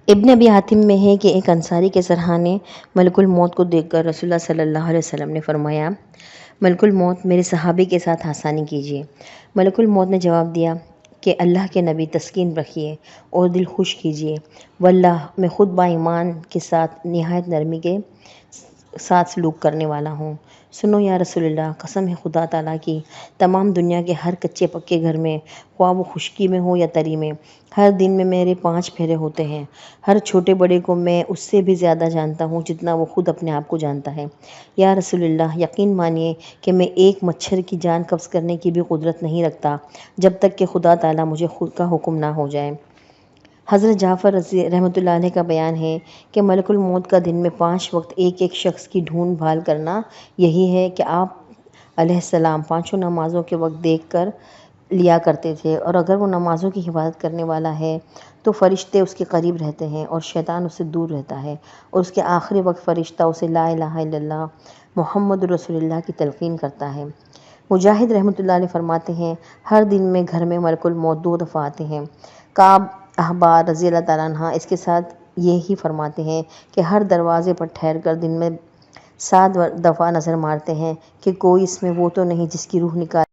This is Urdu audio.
ابن ابی حاتم میں ہے کہ ایک انصاری کے سرحان نے ملک الموت کو دیکھ کر رسول اللہ صلی اللہ علیہ وسلم نے فرمایا، ملک الموت میرے صحابی کے ساتھ آسانی کیجیے۔ ملک الموت نے جواب دیا کہ اللہ کے نبی تسکین رکھیے اور دل خوش کیجیے، واللہ میں خود با ایمان کے ساتھ نہایت نرمی کے ساتھ سلوک کرنے والا ہوں۔ سنو یا رسول اللہ، قسم ہے خدا تعالیٰ کی، تمام دنیا کے ہر کچے پکے گھر میں، خواہ وہ خشکی میں ہو یا تری میں، ہر دن میں میرے 5 پھیرے ہوتے ہیں۔ ہر چھوٹے بڑے کو میں اس سے بھی زیادہ جانتا ہوں جتنا وہ خود اپنے آپ کو جانتا ہے۔ یا رسول اللہ، یقین مانیے کہ میں ایک مچھر کی جان قبض کرنے کی بھی قدرت نہیں رکھتا جب تک کہ خدا تعالیٰ مجھے خود کا حکم نہ ہو جائے۔ حضرت جعفر رحمۃ اللہ علیہ کا بیان ہے کہ ملک الموت کا دن میں 5 وقت ایک ایک شخص کی ڈھونڈ بھال کرنا یہی ہے کہ آپ علیہ السلام 5 نمازوں کے وقت دیکھ کر لیا کرتے تھے، اور اگر وہ نمازوں کی حفاظت کرنے والا ہے تو فرشتے اس کے قریب رہتے ہیں اور شیطان اس سے دور رہتا ہے، اور اس کے آخری وقت فرشتہ اسے لا الہ الا اللہ محمد رسول اللہ کی تلقین کرتا ہے۔ مجاہد رحمۃ اللہ علیہ فرماتے ہیں، ہر دن میں گھر میں ملک الموت 2 دفعہ آتے ہیں۔ کعب احبار رضی اللہ تعالیٰ عنہ اس کے ساتھ یہی فرماتے ہیں کہ ہر دروازے پر ٹھہر کر دن میں 7 دفعہ نظر مارتے ہیں کہ کوئی اس میں وہ تو نہیں جس کی روح نکال